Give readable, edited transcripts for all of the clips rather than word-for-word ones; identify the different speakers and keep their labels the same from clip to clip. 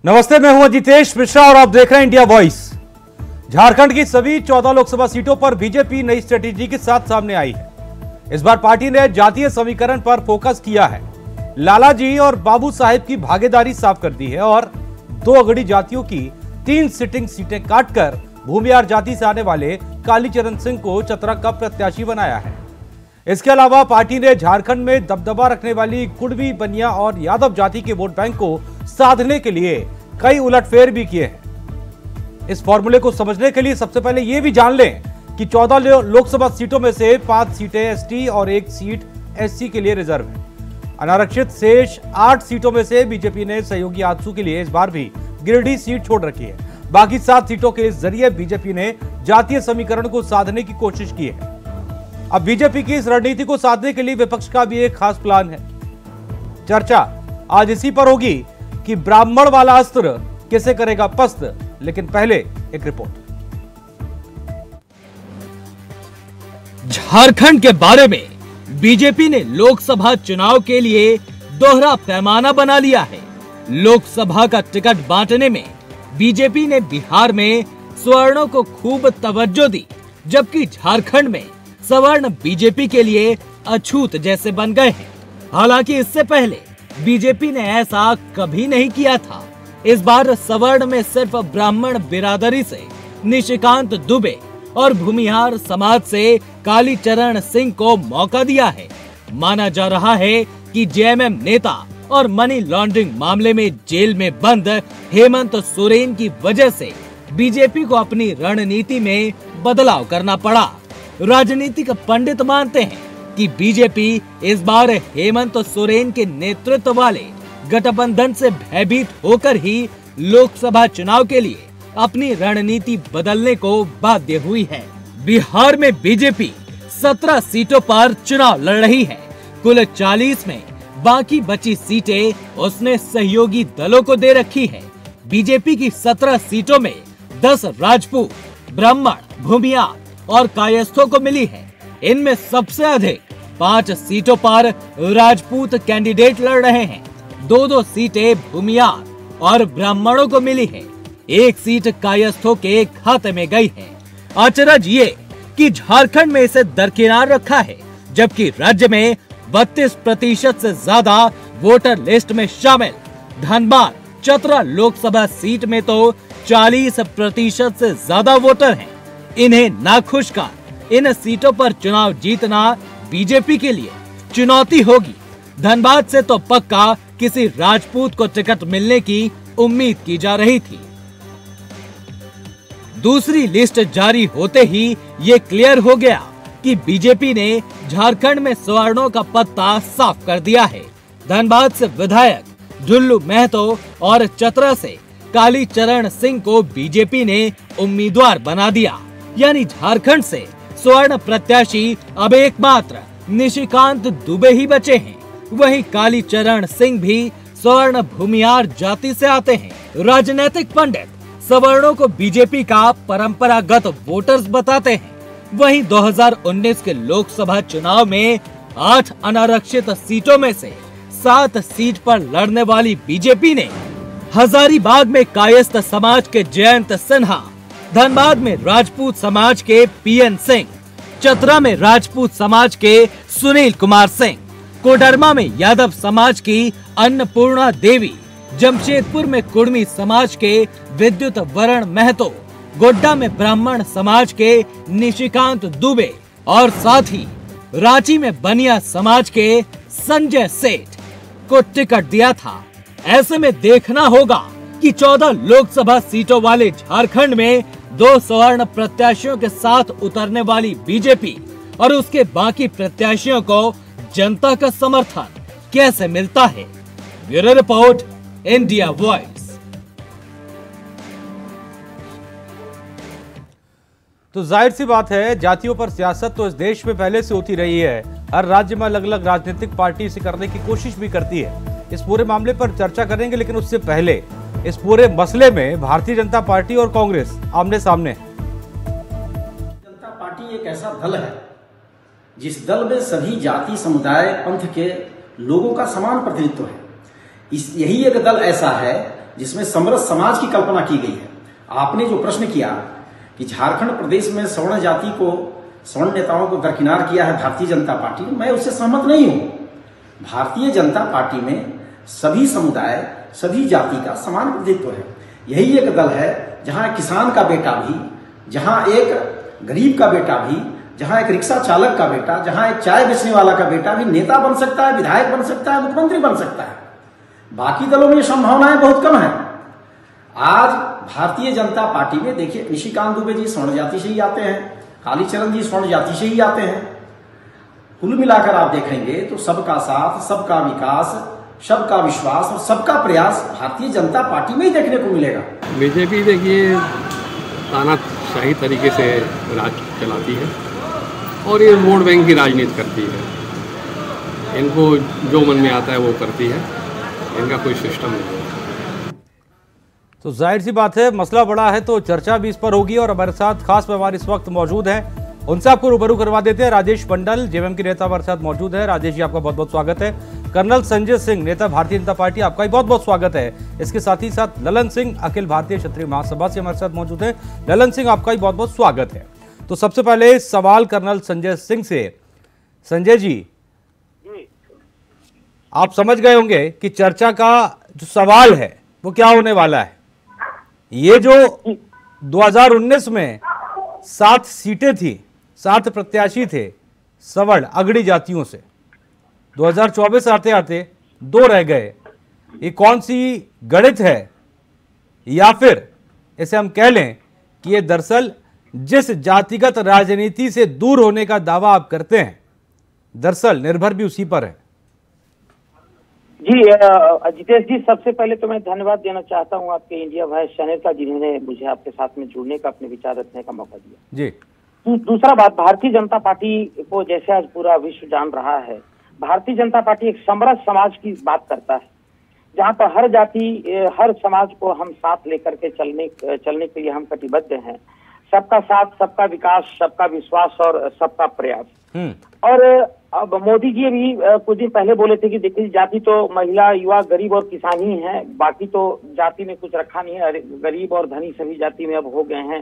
Speaker 1: नमस्ते, मैं हूं अजितेश मिश्रा और आप देख रहे हैं इंडिया वॉइस। झारखंड की सभी 14 लोकसभा सीटों पर बीजेपी नई स्ट्रेटेजी के साथ सामने आई है। इस बार पार्टी ने जातीय समीकरण पर फोकस किया है। लालाजी और बाबू साहेब की भागीदारी साफ कर दी है और 2 अगड़ी जातियों की 3 सिटिंग सीटें काटकर भूमिहार जाति से आने वाले कालीचरण सिंह को चतरा का प्रत्याशी बनाया है। इसके अलावा पार्टी ने झारखंड में दबदबा रखने वाली कुड़मी, बनिया और यादव जाति के वोट बैंक को साधने के लिए कई उलटफेर भी किए हैं। इस फॉर्मूले को समझने के लिए सबसे पहले यह भी जान लें कि 14 लोकसभा सीटों में से 5 सीटें एसटी और 1 सीट एससी के लिए रिजर्व है। अनारक्षित शेष 8 सीटों में से बीजेपी ने सहयोगी आजसू के लिए इस बार भी गिरिडीह सीट छोड़ रखी है। बाकी 7 सीटों के जरिए बीजेपी ने जातीय समीकरण को साधने की कोशिश की है। अब बीजेपी की इस रणनीति को साधने के लिए विपक्ष का भी एक खास प्लान है। चर्चा आज इसी पर होगी कि ब्राह्मण वाला अस्त्र कैसे करेगा पस्त। लेकिन पहले एक रिपोर्ट।
Speaker 2: झारखंड के बारे में बीजेपी ने लोकसभा चुनाव के लिए दोहरा पैमाना बना लिया है। लोकसभा का टिकट बांटने में बीजेपी ने बिहार में सवर्णों को खूब तवज्जो दी, जबकि झारखंड में सवर्ण बीजेपी के लिए अछूत जैसे बन गए हैं। हालांकि इससे पहले बीजेपी ने ऐसा कभी नहीं किया था। इस बार सवर्ण में सिर्फ ब्राह्मण बिरादरी से निशिकांत दुबे और भूमिहार समाज से कालीचरण सिंह को मौका दिया है। माना जा रहा है कि जेएमएम नेता और मनी लॉन्ड्रिंग मामले में जेल में बंद हेमंत सोरेन की वजह से बीजेपी को अपनी रणनीति में बदलाव करना पड़ा। राजनीतिक पंडित मानते हैं कि बीजेपी इस बार हेमंत सोरेन के नेतृत्व वाले गठबंधन से भयभीत होकर ही लोकसभा चुनाव के लिए अपनी रणनीति बदलने को बाध्य हुई है। बिहार में बीजेपी 17 सीटों पर चुनाव लड़ रही है। कुल 40 में बाकी बची सीटें उसने सहयोगी दलों को दे रखी है। बीजेपी की 17 सीटों में 10 राजपूत, ब्राह्मण, भूमिहार और कायस्थों को मिली है। इनमें सबसे अधिक 5 सीटों पर राजपूत कैंडिडेट लड़ रहे हैं। 2-2 सीटें भूमिहार और ब्राह्मणों को मिली है। 1 सीट कायस्थों के खाते में गई है। अचरज ये कि झारखंड में इसे दरकिनार रखा है, जबकि राज्य में 32% से ज्यादा वोटर लिस्ट में शामिल धनबाद, चतरा लोकसभा सीट में तो 40% से ज्यादा वोटर हैं। इन्हें नाखुश कर इन सीटों पर चुनाव जीतना बीजेपी के लिए चुनौती होगी। धनबाद से तो पक्का किसी राजपूत को टिकट मिलने की उम्मीद की जा रही थी। दूसरी लिस्ट जारी होते ही ये क्लियर हो गया कि बीजेपी ने झारखंड में सवर्णों का पत्ता साफ कर दिया है। धनबाद से विधायक ढुल्लू महतो और चतरा से कालीचरण सिंह को बीजेपी ने उम्मीदवार बना दिया। यानी झारखंड से स्वर्ण प्रत्याशी अब एकमात्र निशिकांत दुबे ही बचे हैं। वहीं कालीचरण सिंह भी स्वर्ण भूमिहार जाति से आते हैं। राजनीतिक पंडित सवर्णों को बीजेपी का परंपरागत वोटर्स बताते हैं। वहीं 2019 के लोकसभा चुनाव में 8 अनारक्षित सीटों में से 7 सीट पर लड़ने वाली बीजेपी ने हजारीबाग में कायस्थ समाज के जयंत सिन्हा, धनबाद में राजपूत समाज के पीएन सिंह, चतरा में राजपूत समाज के सुनील कुमार सिंह, कोडरमा में यादव समाज की अन्नपूर्णा देवी, जमशेदपुर में कुड़मी समाज के विद्युत वरण महतो, गोड्डा में ब्राह्मण समाज के निशिकांत दुबे और साथ ही रांची में बनिया समाज के संजय सेठ को टिकट दिया था। ऐसे में देखना होगा कि 14 लोकसभा सीटों वाले झारखंड में 2 सवर्ण प्रत्याशियों के साथ उतरने वाली बीजेपी और उसके बाकी प्रत्याशियों को जनता का समर्थन कैसे मिलता है। Bureau report, India voice.
Speaker 1: तो जाहिर सी बात है, जातियों पर सियासत तो इस देश में पहले से होती रही है। हर राज्य में अलग अलग राजनीतिक पार्टी इसे करने की कोशिश भी करती है। इस पूरे मामले पर चर्चा करेंगे, लेकिन उससे पहले इस पूरे मसले में भारतीय जनता पार्टी और कांग्रेस आमने सामने है।
Speaker 3: जनता पार्टी एक ऐसा दल है जिस दल में सभी जाति, समुदाय, पंथ के लोगों का समान प्रतिनिधित्व है। यही एक दल ऐसा है जिसमें समरस समाज की कल्पना की गई है। आपने जो प्रश्न किया कि झारखंड प्रदेश में सवर्ण जाति को, सवर्ण नेताओं को दरकिनार किया है भारतीय जनता पार्टी ने, मैं उससे सहमत नहीं हूं। भारतीय जनता पार्टी में सभी समुदाय, सभी जाति का समान प्रतिनिधित्व है। यही एक दल है जहां एक किसान का बेटा भी, जहां एक गरीब का बेटा भी, जहां एक रिक्शा चालक का बेटा, जहां एक चाय बेचने वाला का बेटा भी नेता बन सकता है, विधायक बन सकता है, मुख्यमंत्री बन सकता है। बाकी दलों में ये संभावनाएं बहुत कम है। आज भारतीय जनता पार्टी में देखिए, निशिकांत दुबे जी स्वर्ण जाति से ही आते हैं, कालीचरण जी स्वर्ण जाति से ही आते हैं। कुल मिलाकर आप देखेंगे तो सबका साथ, सबका विकास, सबका विश्वास और सबका प्रयास भारतीय जनता पार्टी में ही देखने को मिलेगा।
Speaker 4: बीजेपी देखिए तानाशाही तरीके से राज चलाती है और ये वोट बैंक की राजनीति करती है। इनको जो मन में आता है वो करती है, इनका कोई सिस्टम नहीं है।
Speaker 1: तो जाहिर सी बात है, मसला बड़ा है तो चर्चा भी इस पर होगी। और हमारे साथ खास मेहमान इस वक्त मौजूद हैं, उनसे आपको रूबरू करवा देते हैं। राजेश मंडल जेएमएम के नेता हमारे साथ मौजूद है। राजेश जी, आपका बहुत बहुत स्वागत है। कर्नल संजय सिंह, नेता भारतीय जनता पार्टी, आपका भी बहुत बहुत स्वागत है। इसके साथ ही साथ ललन सिंह, अखिल भारतीय क्षत्रिय महासभा से हमारे साथ मौजूद है। ललन सिंह, आपका भी बहुत बहुत स्वागत है। तो सबसे पहले सवाल कर्नल संजय सिंह से। संजय जी, आप समझ गए होंगे कि चर्चा का जो सवाल है वो क्या होने वाला है। ये जो 2019 में 7 सीटें थी, 7 प्रत्याशी थे सवर्ण अगड़ी जातियों से, 2024 आते आते 2 रह गए। ये कौन सी गणित है, या फिर इसे हम कह लें कि ये दरअसल जिस जातिगत राजनीति से दूर होने का दावा आप करते हैं, दरअसल निर्भर भी उसी पर है।
Speaker 5: जी जितेश जी, सबसे पहले तो मैं धन्यवाद देना चाहता हूं आपके इंडिया वॉइस चैनल का, जिन्होंने मुझे आपके साथ में जुड़ने का, अपने विचार रखने का मौका दिया।
Speaker 1: जी।
Speaker 5: दूसरा बात, भारतीय जनता पार्टी को जैसे आज पूरा विश्व जान रहा है, भारतीय जनता पार्टी एक समरस समाज की बात करता है, जहां पर हर जाति, हर समाज को हम साथ लेकर के चलने के लिए हम कटिबद्ध हैं। सबका साथ, सबका विकास, सबका विश्वास और सबका प्रयास। और अब मोदी जी भी कुछ दिन पहले बोले थे कि देखिए, जाति तो महिला, युवा, गरीब और किसान ही है, बाकी तो जाति में कुछ रखा नहीं है। गरीब और धनी सभी जाति में अब हो गए हैं।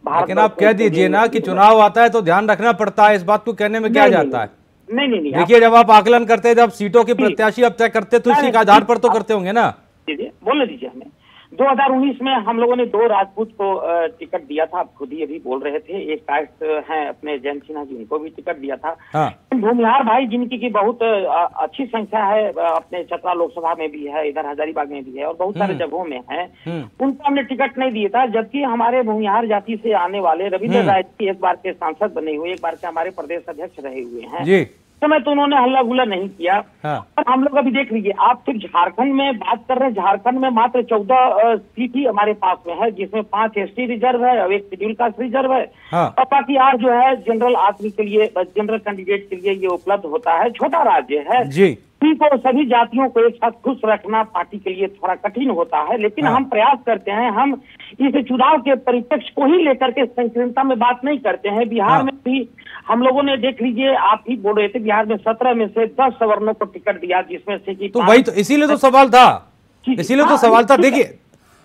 Speaker 1: लेकिन आप कह दीजिए ना कि चुनाव आता है तो ध्यान रखना पड़ता है, इस बात को कहने में क्या जाता है।
Speaker 5: नहीं,
Speaker 1: देखिए, जब आप आकलन करते हैं, जब सीटों के प्रत्याशी अब तय करते तो इसी के आधार पर तो करते होंगे ना।
Speaker 5: बोलने दीजिए हमें। 2019 में हम लोगों ने 2 राजपूत को टिकट दिया था, आप खुद ही अभी बोल रहे थे। एक कास्ट हैं अपने जयंत सिन्हा जी, उनको भी टिकट दिया था।
Speaker 1: हाँ।
Speaker 5: भूमिहार भाई, जिनकी की बहुत अच्छी संख्या है, अपने चतरा लोकसभा में भी है, इधर हजारीबाग में भी है और बहुत सारे जगहों में है, उनको हमने टिकट नहीं दिया था। जबकि हमारे भूमिहार जाति से आने वाले रविंद्र राय जी एक बार के सांसद बने हुए, एक बार के हमारे प्रदेश अध्यक्ष रहे हुए हैं, समय तो उन्होंने हल्ला गुल्ला नहीं किया। हाँ। और हम लोग अभी देख लीजिए, आप सिर्फ झारखंड में बात कर रहे हैं, झारखंड में मात्र 14 सीट ही हमारे पास में है, जिसमें 5 ST रिजर्व है और 1 शेड्यूल कास्ट रिजर्व है। हाँ। और बाकी 8 जो है जनरल आदमी के लिए, जनरल कैंडिडेट के लिए ये उपलब्ध होता है। छोटा राज्य है जी, को सभी जातियों को एक साथ खुश रखना पार्टी के लिए थोड़ा कठिन होता है, लेकिन हम प्रयास करते हैं। हम इस चुनाव के परिप्रेक्ष्य को ही लेकर के संकीर्णता में बात नहीं करते हैं। बिहार में भी हम लोगों ने, देख लीजिए, आप ही बोल रहे थे, बिहार में 17 में से 10 सवर्णों को टिकट दिया, जिसमें से कि
Speaker 1: तो वही तो, इसीलिए तो सवाल था, इसीलिए तो सवाल था। देखिए,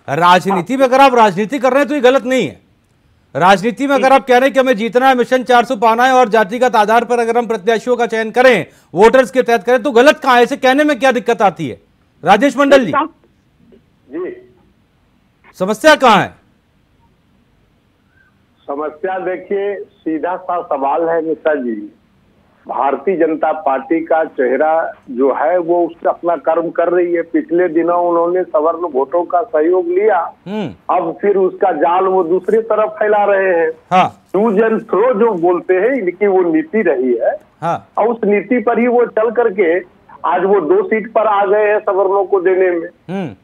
Speaker 1: राजनीति में अगर आप राजनीति कर रहे हैं तो ये गलत नहीं है। राजनीति में अगर आप कह रहे हैं कि हमें जीतना है, मिशन 400 पाना है और जातिगत आधार पर अगर हम प्रत्याशियों का चयन करें, वोटर्स के तहत करें, तो गलत कहां है? इसे कहने में क्या दिक्कत आती है? राजेश मंडल जी, समस्या कहां है?
Speaker 6: समस्या देखिए, सीधा सा सवाल है मिश्रा जी। भारतीय जनता पार्टी का चेहरा जो है वो उसका अपना कर्म कर रही है। पिछले दिनों उन्होंने सवर्ण वोटों का सहयोग लिया, अब फिर उसका जाल वो दूसरी तरफ फैला रहे हैं। हाँ। यूज एंड थ्रो जो बोलते हैं, इनकी वो नीति रही है। हाँ। और उस नीति पर ही वो चल करके आज वो 2 सीट पर आ गए हैं सवर्णों को देने में।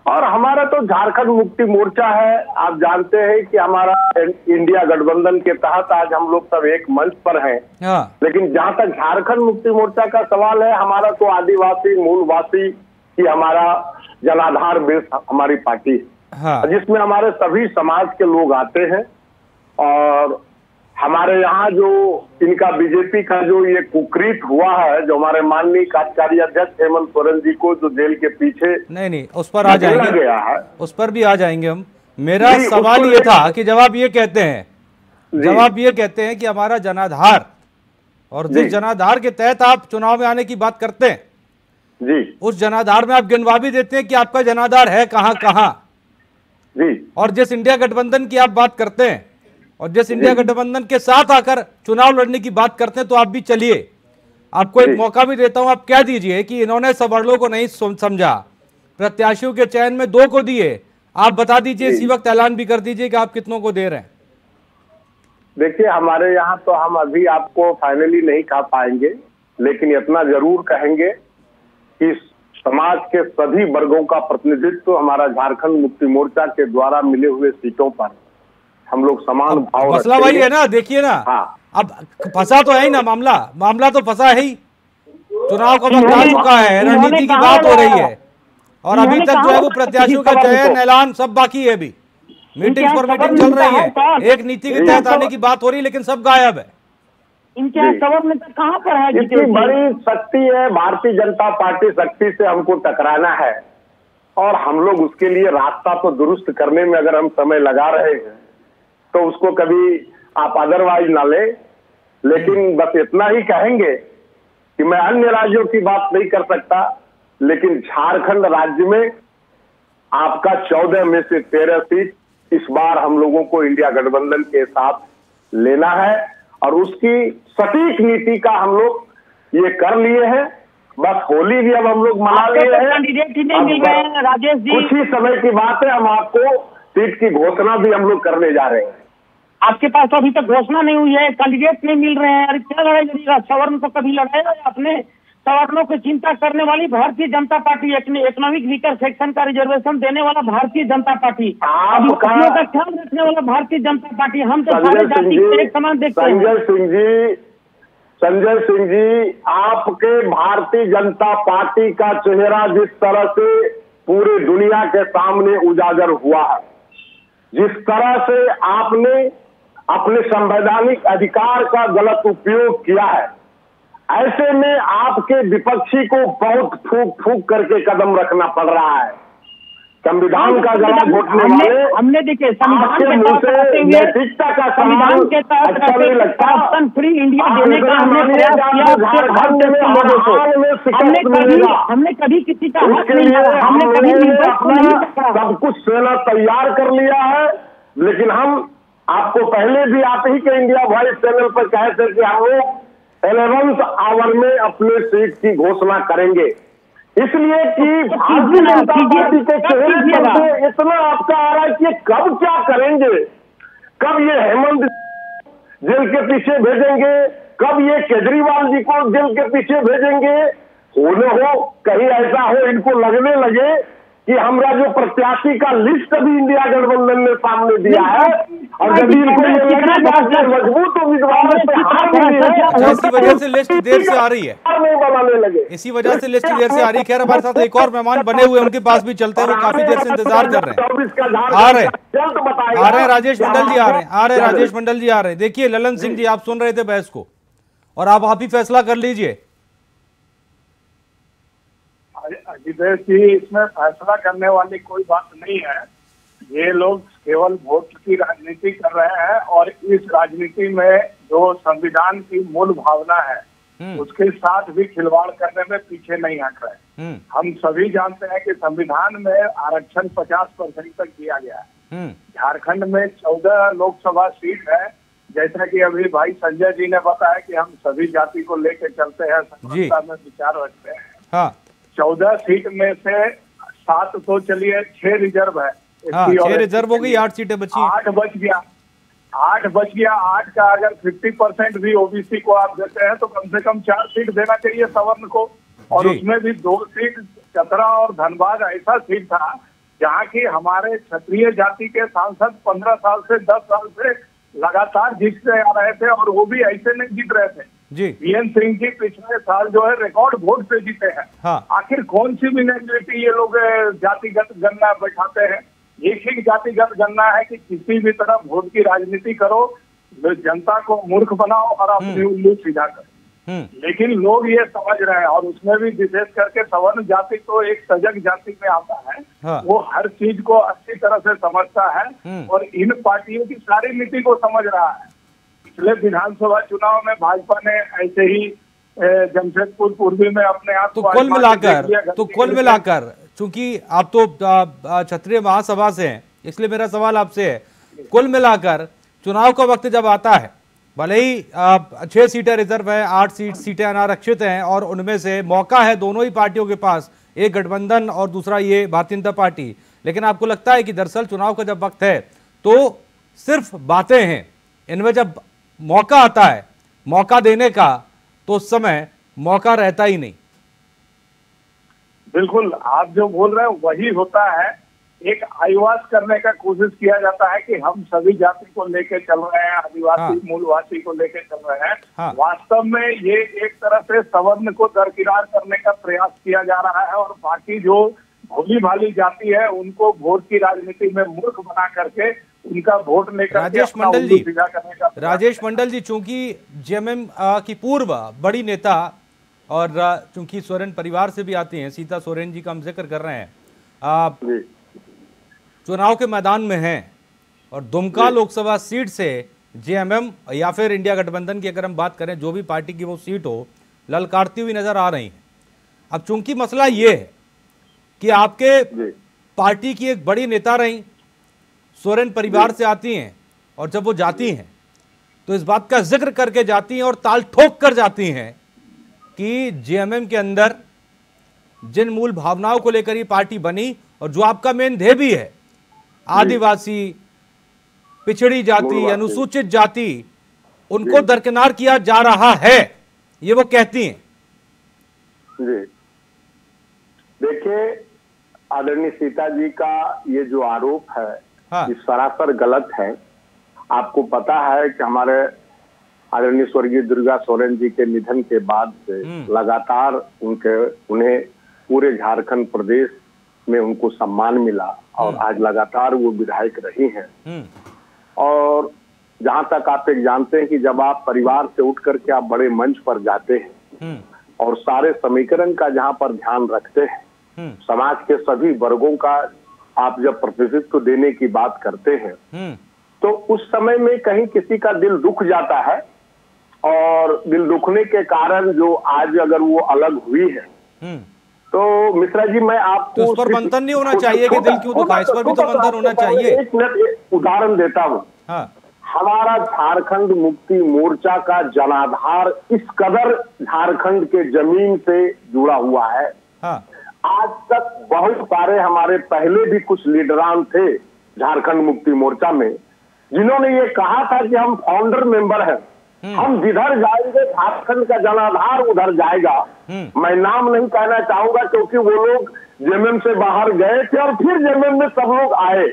Speaker 6: और हमारा तो झारखंड मुक्ति मोर्चा है, आप जानते हैं कि हमारा इंडिया गठबंधन के तहत आज हम लोग सब एक मंच पर हैं। हाँ। लेकिन जहां तक झारखंड मुक्ति मोर्चा का सवाल है, हमारा तो आदिवासी मूलवासी की हमारा जनाधार बेस हमारी पार्टी है। हाँ। जिसमें हमारे सभी समाज के लोग आते हैं और हमारे यहाँ जो इनका बीजेपी का जो ये कुकृत हुआ है, जो हमारे माननीय कार्यकारी अध्यक्ष हेमंत सोरेन जी को जो जेल के पीछे
Speaker 1: नहीं उस पर आ जाएंगे,
Speaker 6: गया है,
Speaker 1: उस पर भी आ जाएंगे हम। मेरा सवाल ये था कि जब आप ये कहते हैं कि हमारा जनाधार, और जिस जनाधार के तहत आप चुनाव में आने की बात करते हैं
Speaker 6: जी,
Speaker 1: उस जनाधार में आप गिनवा भी देते हैं कि आपका जनाधार है कहां कहां
Speaker 6: जी,
Speaker 1: और जिस इंडिया गठबंधन की आप बात करते हैं और जिस इंडिया गठबंधन के साथ आकर चुनाव लड़ने की बात करते हैं, तो आप भी चलिए, आपको एक मौका भी देता हूं, आप कह दीजिए कि इन्होंने सवर्णों को नहीं समझा, प्रत्याशियों के चयन में 2 को दिए, आप बता दीजिए, इसी वक्त ऐलान भी कर दीजिए कि आप कितनों को दे रहे हैं।
Speaker 6: देखिए, हमारे यहाँ तो हम अभी आपको फाइनली नहीं कह पाएंगे, लेकिन इतना जरूर कहेंगे कि समाज के सभी वर्गों का प्रतिनिधित्व हमारा झारखंड मुक्ति मोर्चा के द्वारा मिले हुए सीटों पर हम लोग समान भाव
Speaker 1: मसला वही है ना, देखिए ना।
Speaker 6: हाँ।
Speaker 1: अब फंसा तो है ही ना मामला तो फंसा है ही, चुनाव का वक्त आ चुका है, रणनीति की बात हो रही है, और अभी तक जो है वो प्रत्याशियों का चयन, ऐलान सब बाकी है। अभी मीटिंग पर मीटिंग चल रही है, एक नीति के तहत आने की बात हो रही है, लेकिन सब गायब है।
Speaker 5: इनके सबर में कहाँ पर है?
Speaker 6: इतनी बड़ी शक्ति है भारतीय जनता पार्टी, शक्ति से हमको टकराना है, और हम लोग उसके लिए रास्ता तो दुरुस्त करने में अगर हम समय लगा रहे हैं तो उसको कभी आप अदरवाइज ना ले। लेकिन बस इतना ही कहेंगे कि मैं अन्य राज्यों की बात नहीं कर सकता, लेकिन झारखंड राज्य में आपका 14 में से 13 सीट इस बार हम लोगों को इंडिया गठबंधन के साथ लेना है, और उसकी सटीक नीति का हम लोग ये कर लिए हैं। बस होली भी अब हम लोग मना लिए हैं,
Speaker 5: कैंडिडेट ही नहीं मिल रहे हैं राजेश जी।
Speaker 6: कुछ ही समय की बात है, हम आपको सीट की घोषणा भी हम लोग करने जा रहे हैं।
Speaker 5: आपके पास तो अभी तक घोषणा नहीं हुई है, कैंडिडेट नहीं मिल रहे हैं, अरे क्या लड़ाई लड़ेगा? सवर्ण तो कभी लड़ेगा? अपने सवर्णों की चिंता करने वाली Bharatiya Janata party, economic weaker section का रिजर्वेशन देने वाला भारतीय जनता पार्टी, आदिवासियों का ख्याल रखने वाला भारतीय जनता पार्टी, हम तो सारे जाति को एक समान देखते हैं।
Speaker 6: संजय सिंह जी, आपके भारतीय जनता पार्टी का चेहरा जिस तरह से पूरे दुनिया के सामने उजागर हुआ है, जिस तरह से आपने अपने संवैधानिक अधिकार का गलत उपयोग किया है, ऐसे में आपके विपक्षी को बहुत फूक करके कदम रखना पड़ रहा है। संविधान का गला घोटने वाले
Speaker 5: हमने देखे
Speaker 6: संविधान नैतिकता का
Speaker 5: संविधान के तहत करप्शन फ्री इंडिया देने का हमने प्रयास किया। हमने कभी किसी का हक नहीं लिया, हमने कभी
Speaker 6: सब कुछ सेना तैयार कर लिया है। लेकिन हम आपको पहले भी आप ही के इंडिया वॉइस चैनल पर कहे थे कि हम लोग 11th आवर में अपने सीट की घोषणा करेंगे, इसलिए कि भारतीय जनता पार्टी के चेहरे पर इतना आपका आ रहा है कि कब क्या करेंगे, कब ये हेमंत जेल के पीछे भेजेंगे, कब ये केजरीवाल जी को जेल के पीछे भेजेंगे। हो कहीं ऐसा हो इनको लगने लगे कि हमारा जो प्रत्याशी का लिस्ट अभी इंडिया गठबंधन ने सामने दिया है, और यदि इनको ये लगे मजबूत उम्मीदवार पे हार मिली है,
Speaker 1: इसी वजह से लिस्ट देर से आ रही है,
Speaker 6: नहीं बनाने लगे,
Speaker 1: इसी वजह से लिस्ट देर से आ रही है। खैर, हमारे साथ एक और मेहमान बने हुए, उनके पास भी चलते हैं, वो काफी देर से इंतजार कर रहे हैं। आ रहे हैं राजेश मंडल जी, आ रहे हैं राजेश मंडल जी आ रहे हैं। देखिए ललन सिंह जी, आप सुन रहे थे बहस को, और आप ही फैसला कर लीजिए।
Speaker 7: अजितेश जी, इसमें फैसला करने वाली कोई बात नहीं है। ये लोग केवल वोट की राजनीति कर रहे हैं, और इस राजनीति में जो संविधान की मूल भावना है उसके साथ भी खिलवाड़ करने में पीछे नहीं हट रहे। हम सभी जानते हैं कि संविधान में आरक्षण 50% तक दिया गया है। झारखंड में 14 लोकसभा सीट है, जैसा कि अभी भाई संजय जी ने बताया कि हम सभी जाति को लेकर चलते हैं, समानता में विचार रखते हैं।
Speaker 1: हाँ।
Speaker 7: 14 सीट में से 7 तो चलिए 6 रिजर्व है।
Speaker 1: हाँ, 6 रिजर्व हो गई, 8 सीटें बची,
Speaker 7: 8 बच गया। 8 का अगर 50% भी ओबीसी को आप देते हैं तो कम से कम 4 सीट देना चाहिए सवर्ण को, और उसमें भी 2 सीट चतरा और धनबाद ऐसा सीट था जहाँ की हमारे क्षत्रिय जाति के सांसद 15 साल से 10 साल से लगातार जीतते आ रहे थे, और वो भी ऐसे नहीं जीत रहे थे। वीएन सिंह जी पिछले साल जो है रिकॉर्ड वोट से जीते हैं। हाँ। आखिर कौन सी मिनोरिटी ये लोग जातिगत गणना बैठाते हैं? एक ही जातिगत गणना है कि किसी भी तरह वोट की राजनीति करो, जनता को मूर्ख बनाओ और अपनी उल्लू सीधा करो। लेकिन लोग ये समझ रहे हैं, और उसमें भी विशेष करके सवर्ण जाति तो एक सजग जाति में आता है।
Speaker 1: हाँ।
Speaker 7: वो हर चीज को अच्छी तरह से समझता है और इन पार्टियों की सारी नीति को समझ रहा है। पिछले विधानसभा चुनाव में भाजपा ने ऐसे ही जमशेदपुर पूर्वी में अपने आप
Speaker 1: तो कुल मिलाकर चूंकि आप तो क्षत्रिय महासभा से हैं, इसलिए मेरा सवाल आपसे है, कुल मिलाकर चुनाव का वक्त जब आता है, भले ही 6 सीटें रिजर्व है, 8 सीटें अनारक्षित हैं और उनमें से मौका है दोनों ही पार्टियों के पास, एक गठबंधन और दूसरा ये भारतीय जनता पार्टी, लेकिन आपको लगता है कि दरअसल चुनाव का जब वक्त है तो सिर्फ बातें हैं, इनमें जब मौका आता है मौका देने का तो उस समय मौका रहता ही नहीं?
Speaker 7: बिल्कुल, आप जो बोल रहे हैं वही होता है। एक आईवास करने का कोशिश किया जाता है कि हम सभी जाति को लेके चल रहे हैं, आदिवासी मूलवासी को लेके चल रहे हैं। वास्तव में ये एक तरह से सवर्ण को दरकिनार करने का प्रयास किया जा रहा है और बाकी जो भोली भाली जाति है उनको वोट की राजनीति में मूर्ख बना करके उनका वोट लेकर
Speaker 1: राजेश मंडल जी, चूंकि जेएमएम की पूर्व बड़ी नेता और चूंकि सोरेन परिवार से भी आती हैं, सीता सोरेन जी का हम जिक्र कर रहे हैं, चुनाव के मैदान में हैं और दुमका लोकसभा सीट से जेएमएम या फिर इंडिया गठबंधन की अगर हम बात करें, जो भी पार्टी की वो सीट हो, ललकारती हुई नजर आ रही है। अब चूंकि मसला ये है कि आपके पार्टी की एक बड़ी नेता रही, सोरेन परिवार से आती हैं और जब वो जाती हैं तो इस बात का जिक्र करके जाती हैं और ताल ठोक कर जाती हैं कि जेएमएम के अंदर जिन मूल भावनाओं को लेकर ये पार्टी बनी और जो आपका मेन ध्येय भी है, आदिवासी, पिछड़ी जाति, अनुसूचित जाति, उनको दरकिनार किया जा रहा है, ये वो कहती हैं।
Speaker 6: जी देखिए, आदरणीय सीता जी का ये जो आरोप है ये सरासर गलत है। आपको पता है कि हमारे आदरणीय स्वर्गीय दुर्गा सोरेन जी के निधन के बाद से लगातार उन्हें पूरे झारखंड प्रदेश में उनको सम्मान मिला और आज लगातार वो विधायक रही हैं। और जहां तक आप एक जानते हैं कि जब आप परिवार से उठ करके आप बड़े मंच पर जाते हैं और सारे समीकरण का जहां पर ध्यान रखते हैं, समाज के सभी वर्गों का आप जब प्रतिनिधित्व देने की बात करते हैं, तो उस समय में कहीं किसी का दिल दुख जाता है और दिल दुखने के कारण जो आज अगर वो अलग हुई है, तो मिश्रा जी मैं आपको
Speaker 1: तो उस पर मंथन नहीं होना चाहिए कि दिल क्यों दुखा, इस पर भी तो मंथन होना चाहिए।
Speaker 6: एक मिनट उदाहरण देता हूँ। हमारा झारखंड मुक्ति मोर्चा का जनाधार इस कदर झारखंड के जमीन से जुड़ा हुआ है। आज तक बहुत सारे हमारे पहले भी कुछ लीडरान थे झारखंड मुक्ति मोर्चा में, जिन्होंने ये कहा था कि हम फाउंडर मेंबर हैं, हम जिधर जाएंगे झारखंड का जनाधार उधर जाएगा। मैं नाम नहीं कहना चाहूंगा क्योंकि वो लोग जेएमएम से बाहर गए थे और फिर जेएमएम में सब लोग आए,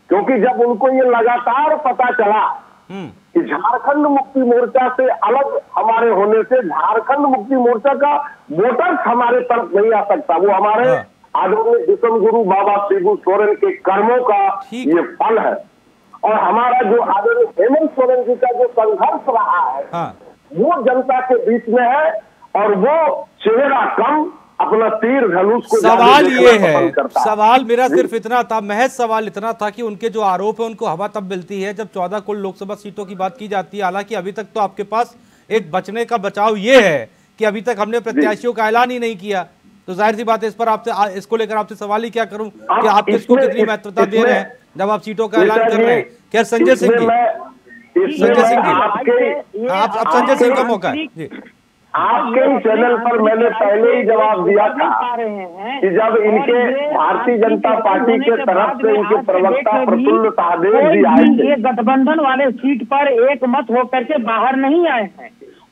Speaker 6: क्योंकि जब उनको ये लगातार पता चला कि झारखंड मुक्ति मोर्चा से अलग हमारे होने से झारखंड मुक्ति मोर्चा का वोटर्स हमारे तरफ नहीं आ सकता, वो हमारे आदरणीय विश्वगुरु बाबा शिबू सोरेन के कर्मों का ये फल है। और हमारा जो आदरणीय हेमंत सोरेन जी का जो संघर्ष रहा है वो जनता के बीच में है और वो चेहरा कम अपना तीर धनुष को
Speaker 1: सवाल ये है, सवाल मेरा सिर्फ इतना था, महज सवाल इतना था कि उनके जो आरोप है उनको हवा तब मिलती है जब 14 कुल लोकसभा सीटों की बात की जाती है। हालांकि अभी तक तो आपके पास एक बचने का बचाव ये है कि अभी तक हमने प्रत्याशियों का ऐलान ही नहीं किया, तो जाहिर सी बात है इस पर आपसे इसको लेकर आपसे सवाल ही क्या करूं कि आप किसको कितनी महत्वता दे रहे हैं जब आप सीटों का ऐलान कर रहे हैं। क्या संजय सिंह जी, आप संजय सिंह का मौका है जी।
Speaker 6: आपके चैनल पर मैंने पहले ही जवाब दिया था कि जब इनके भारतीय जनता पार्टी के तरफ से इनके प्रवक्ता प्रफुल्ल सहदेव जी आए थे,
Speaker 5: ये गठबंधन वाले सीट पर एक मत होकर के बाहर नहीं आए हैं।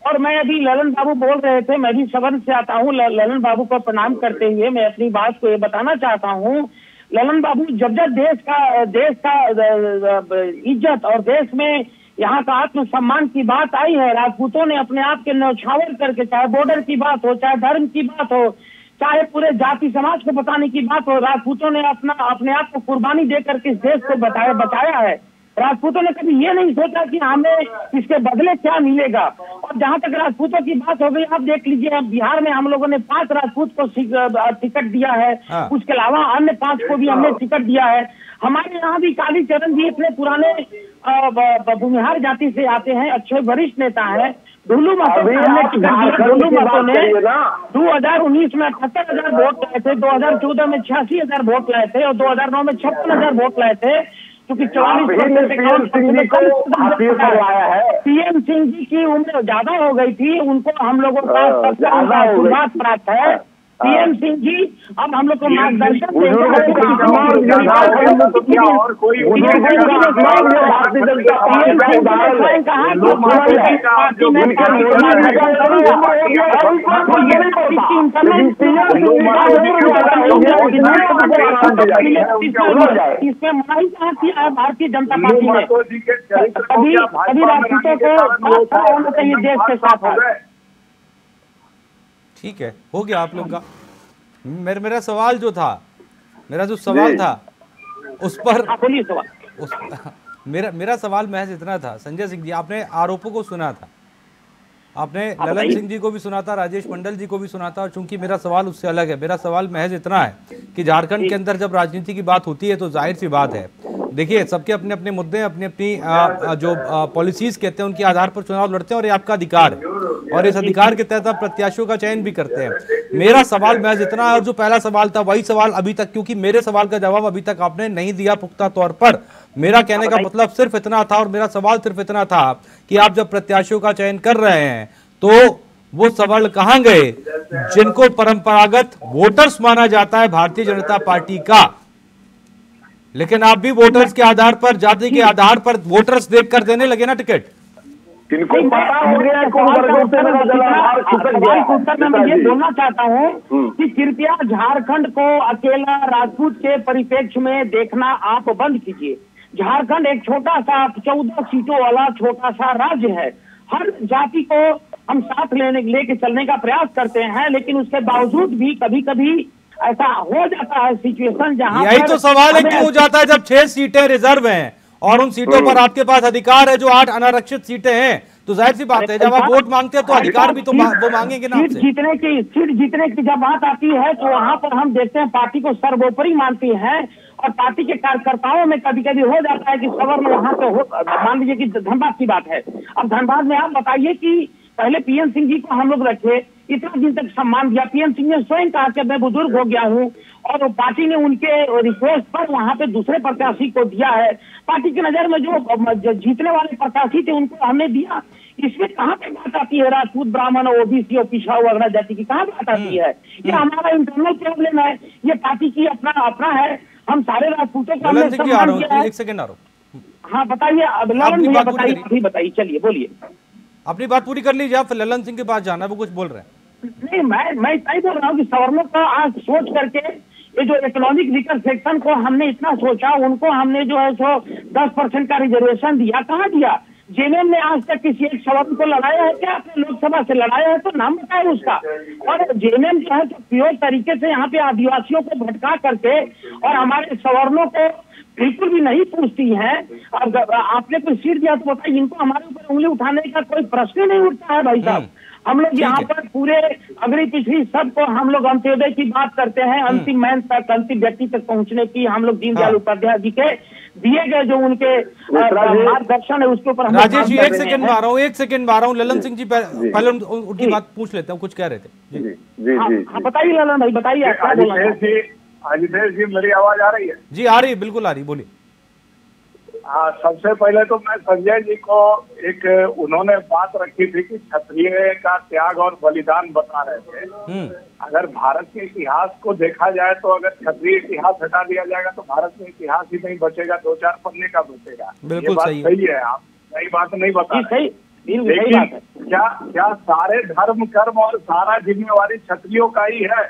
Speaker 5: और मैं अभी ललन बाबू बोल रहे थे, मैं भी सवर्ण से आता हूँ, ललन बाबू को प्रणाम करते हुए मैं अपनी बात को ये बताना चाहता हूँ। ललन बाबू, जब जब देश का इज्जत और देश में यहाँ का आत्मसम्मान की बात आई है, राजपूतों ने अपने आप के न्यौछावर करके, चाहे बॉर्डर की बात हो, चाहे धर्म की बात हो, चाहे पूरे जाति समाज को बताने की बात हो, राजपूतों ने अपने आप को कुर्बानी देकर के इस देश को बचाया है। राजपूतों ने कभी ये नहीं सोचा कि हमें इसके बदले क्या मिलेगा। और जहां तक राजपूतों की बात हो गई, आप देख लीजिए बिहार में हम लोगों ने 5 राजपूत को टिकट दिया है, उसके अलावा अन्य 5 को भी हमने टिकट दिया है। हमारे यहाँ भी कालीचरण जी इतने पुराने भूमिहार जाति से आते हैं, अच्छे वरिष्ठ नेता है। ढुल्लू महतो ने टिकट दिया। ढुल्लू महतो ने 2019 में 78,000 वोट लाए थे, 2014 में 86,000 वोट लाए थे और 2009 में 56,000 वोट लाए थे, क्योंकि 44% पीएम सिंह जी की उम्र ज्यादा हो गई थी, उनको हम लोगों का आशीर्वाद प्राप्त है। पीएम सिंह जी अब हम लोग को मार्गदर्शन इसमें मनाही कहाँ किया है भारतीय जनता पार्टी ने। कभी राजपूतों को होना चाहिए देश के साथ।
Speaker 1: ठीक है, हो गया आप लोग का। मेरा सवाल जो था, मेरा जो सवाल था उस पर मेरा सवाल महज इतना था। संजय सिंह जी, आपने आरोपों को सुना था, आपने ललन सिंह जी को भी सुना था, राजेश मंडल जी को भी सुना था, और चूंकि मेरा सवाल उससे अलग है। मेरा सवाल महज इतना है कि झारखंड के अंदर जब राजनीति की बात होती है तो जाहिर सी बात है, देखिए सबके अपने अपने मुद्दे, अपनी अपनी जो पॉलिसीज कहते हैं उनके आधार पर चुनाव लड़ते हैं और ये आपका अधिकार है और इस अधिकार के तहत आप प्रत्याशियों का चयन भी करते हैं। मेरा सवाल महज इतना है, और जो पहला सवाल था वही सवाल अभी तक, क्योंकि मेरे सवाल का जवाब अभी तक आपने नहीं दिया पुख्ता तौर पर। मेरा कहने का मतलब सिर्फ इतना था और मेरा सवाल सिर्फ इतना था कि आप जब प्रत्याशियों का चयन कर रहे हैं तो वो सवाल कहां गए जिनको परंपरागत वोटर्स माना जाता है भारतीय जनता पार्टी का, लेकिन आप भी वोटर्स के आधार पर, जाति के आधार पर वोटर्स देखकर देने लगे ना टिकट।
Speaker 6: किनको पता हो गया
Speaker 5: मैं ये बोलना चाहता हूँ कि कृपया झारखंड को अकेला राजपूत के परिप्रेक्ष्य में देखना आप बंद कीजिए। झारखंड एक छोटा सा 14 सीटों वाला छोटा सा राज्य है। हर जाति को हम साथ लेके चलने का प्रयास करते हैं, लेकिन उसके बावजूद भी कभी कभी ऐसा हो जाता है सिचुएशन जहां
Speaker 1: यही तो सवाल है, क्यों हो जाता है जब 6 सीटें रिजर्व हैं और उन सीटों पर आपके पास अधिकार है जो 8 अनारक्षित सीटें हैं, तो जाहिर सी बात है जब आप वोट मांगते हैं तो अधिकार भी तो वो मांगेंगे ना आपसे।
Speaker 5: सीट जीतने की जब बात आती है तो वहां पर हम देखते हैं पार्टी को सर्वोपरि मानती है और पार्टी के कार्यकर्ताओं में कभी कभी हो जाता है कि सवर्ण वहां पे हो। मान लीजिए कि धनबाद की बात है, अब धनबाद में आप बताइए कि पहले पीएम सिंह जी को हम लोग रखे, इतना दिन तक सम्मान दिया, पीएम सिंह ने स्वयं कहा कि मैं बुजुर्ग हो गया हूँ और पार्टी ने उनके रिक्वेस्ट पर वहां पे दूसरे प्रत्याशी को दिया है। पार्टी की नजर में जो जीतने वाले प्रत्याशी थे उनको हमने दिया। इसमें कहाँ पे बात आती है राजपूत, ब्राह्मण, ओबीसी और पिछड़ा वर्ग जाति की कहाँ बात आती है? ये हमारा इंटरनल प्रॉब्लम है, ये पार्टी की अपना है। हम सारे राजपूतों को हमने सम्मान दिया है।
Speaker 1: एक सेकंड आ रहा हूँ,
Speaker 5: हाँ बताइए, अब ललन भैया बताइए, चलिए बोलिए।
Speaker 1: अपनी बात पूरी कर लीजिए, आप फिर ललन सिंह के पास जाना है, वो कुछ बोल रहे हैं।
Speaker 5: नहीं, मैं सही बोल रहा हूँ कि सवर्णों का आज सोच करके ये जो इकोनॉमिक वीकर सेक्शन को हमने इतना सोचा, उनको हमने जो है सो 10% का रिजर्वेशन दिया। कहाँ दिया? जेएमएम ने आज तक किसी एक सवर्ण को लड़ाया है क्या? आपने लोकसभा से लड़ाया है तो नाम बताए उसका। और जेएमएम जो है तो प्योर तरीके से यहाँ पे आदिवासियों को भटका करके और हमारे सवर्णों को बिल्कुल भी नहीं पूछती है। अब आपने कोई सीट दिया तो बताइए, इनको हमारे ऊपर उंगली उठाने का कोई प्रश्न नहीं उठता है भाई साहब। हम लोग यहाँ पर पूरे अगली पिछली सबको हम लोग अंत्योदय की बात करते हैं, अंतिम मैन तक, अंतिम व्यक्ति तक पहुँचने की हम लोग दीनदयाल उपाध्याय जी के दिए गए जो उनके मार्गदर्शन है उसके ऊपर।
Speaker 1: राजेश जी एक सेकंड में आ रहा हूँ, ललन सिंह जी पहले उनकी बात पूछ लेते हैं, कुछ कह रहे थे जी।
Speaker 5: बताइए ललन भाई, बताइए।
Speaker 7: अजितेश जी मेरी आवाज आ रही है?
Speaker 1: जी आ रही है, बिल्कुल आ रही, बोलिए।
Speaker 7: हाँ, सबसे पहले तो मैं संजय जी को एक उन्होंने बात रखी थी कि क्षत्रिय का त्याग और बलिदान बता रहे थे। अगर भारत के इतिहास को देखा जाए तो अगर क्षत्रिय इतिहास हटा दिया जाएगा तो भारत में इतिहास ही नहीं बचेगा, 2-4 पन्ने का बचेगा।
Speaker 1: बिल्कुल
Speaker 7: सही है, आप नई बात नहीं बता रहे।
Speaker 5: लेकिन
Speaker 7: क्या सारे धर्म कर्म और सारा जिम्मेवारी क्षत्रियों का ही है,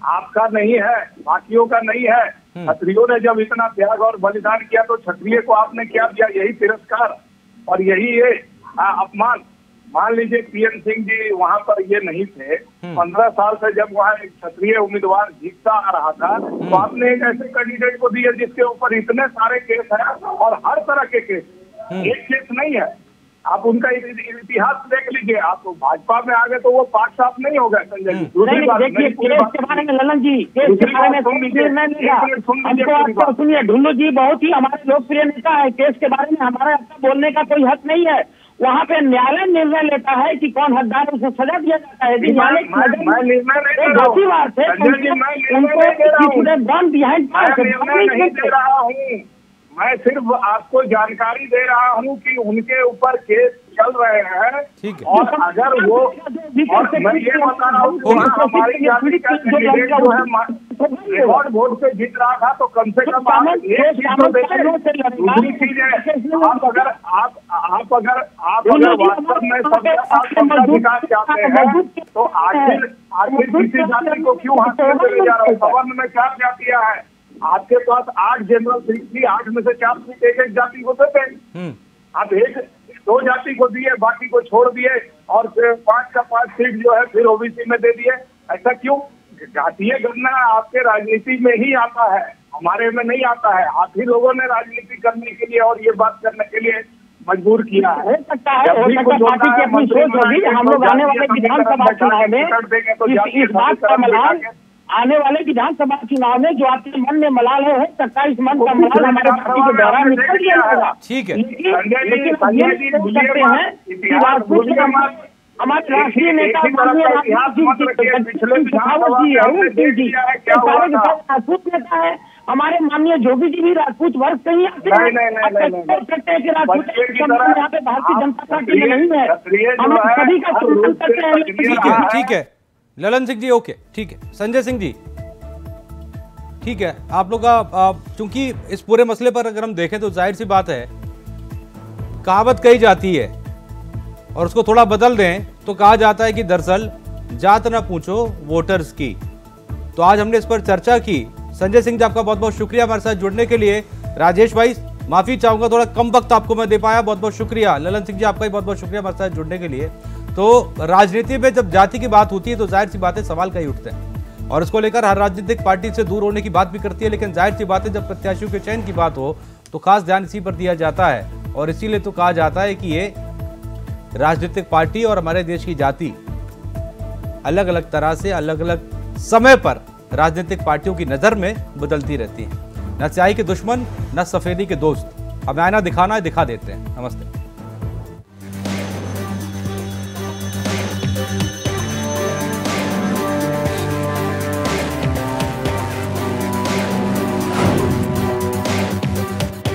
Speaker 7: आपका नहीं है, बाकियों का नहीं है। क्षत्रियों ने जब इतना त्याग और बलिदान किया तो क्षत्रिय को आपने क्या दिया? यही तिरस्कार और यही ये अपमान। मान लीजिए पीएन सिंह जी वहाँ पर ये नहीं थे, 15 साल से जब वहाँ एक क्षत्रिय उम्मीदवार जीतता आ रहा था, तो आपने एक ऐसे कैंडिडेट को दिया जिसके ऊपर इतने सारे केस हैं और हर तरह के केस, एक केस नहीं है। आप उनका इतिहास देख लीजिए। आप भाजपा में आ गए तो वो पार्ट साफ नहीं हो गए संजय जी। दूसरी बात
Speaker 5: देखिए केस के बारे में ललन जी, केस के बारे में सुनिए, ढुल्लू जी बहुत ही हमारे लोकप्रिय नेता है। केस के बारे में हमारा अपना बोलने का कोई हक नहीं है। वहाँ पे न्यायालय निर्णय लेता है कि कौन हकदार, उसे सजा दिया जाता है। यदि न्यायालय दोषीवार थे
Speaker 7: उनको मैं सिर्फ आपको जानकारी दे रहा हूँ कि उनके ऊपर केस चल रहे हैं।
Speaker 1: ठीक है।
Speaker 7: और अगर वो, और मैं ये बता रहा हूँ हमारी जाति का कैंडिडेट जो है रिकॉर्ड वोट से जीत रहा था, तो कम से कम आप एक चीज तो देखें। दूसरी चीज है, आप अगर वास्तव में सबका विकास चाहते हैं तो आखिर किसी जाति को क्यों हाथ में ले जा रहे हो? सवर्ण में क्या क्या किया है? आपके पास 8 जनरल सीट थी, 8 में से 4 सीट एक जाति को देते हैं। आप 2 जाति को दिए, बाकी को छोड़ दिए, और 5 का 5 सीट जो है फिर ओबीसी में दे दिए। ऐसा क्यों? जातीय गणना आपके राजनीति में ही आता है, हमारे में नहीं आता है। आप ही लोगों ने राजनीति करने के लिए और ये बात करने के लिए मजबूर किया है।
Speaker 5: पार्टी की अपनी सोच होगी। हम लोग आने वाले विधानसभा चुनाव में इस बात का मलाल, आने वाले विधानसभा चुनाव में जो आपके मन में मलाल है, हो सकता है इस मन का मलाल हमारे पार्टी के दौरान निकल गया होगा।
Speaker 1: ठीक है।
Speaker 5: लेकिन ये सकते हैं कि हमारे राष्ट्रीय नेता राजपूत नेता है, हमारे माननीय जोगी जी भी राजपूत वर्ग से ही आते हैं। कि राजपूत यहाँ पे भारतीय जनता पार्टी में नहीं है, हम सभी का सम्मान करते हैं।
Speaker 1: ठीक है ललन सिंह जी, ओके ठीक है। संजय सिंह जी, ठीक है, आप लोग का चूंकि इस पूरे मसले पर अगर हम देखें तो जाहिर सी बात है, कहावत कही जाती है और उसको थोड़ा बदल दें तो कहा जाता है कि दरअसल जात ना पूछो वोटर्स की। तो आज हमने इस पर चर्चा की। संजय सिंह जी, आपका बहुत बहुत शुक्रिया हमारे साथ जुड़ने के लिए। राजेश भाई, माफी चाहूंगा थोड़ा कम वक्त आपको मैं दे पाया, बहुत बहुत शुक्रिया। ललन सिंह जी, आपका भी बहुत बहुत शुक्रिया हमारे साथ जुड़ने के लिए। तो राजनीति में जब जाति की बात होती है तो जाहिर सी बातें सवाल का ही उठते हैं, और इसको लेकर हर राजनीतिक पार्टी से दूर होने की बात भी करती है। लेकिन जाहिर सी बात है, जब प्रत्याशियों के चयन की बात हो तो खास ध्यान इसी पर दिया जाता है, और इसीलिए तो कहा जाता है कि ये राजनीतिक पार्टी और हमारे देश की जाति अलग अलग तरह से अलग अलग समय पर राजनीतिक पार्टियों की नजर में बदलती रहती है। न स्याही के दुश्मन, न सफेदी के दोस्त। हमें आईना दिखाना है, दिखा देते हैं। नमस्ते।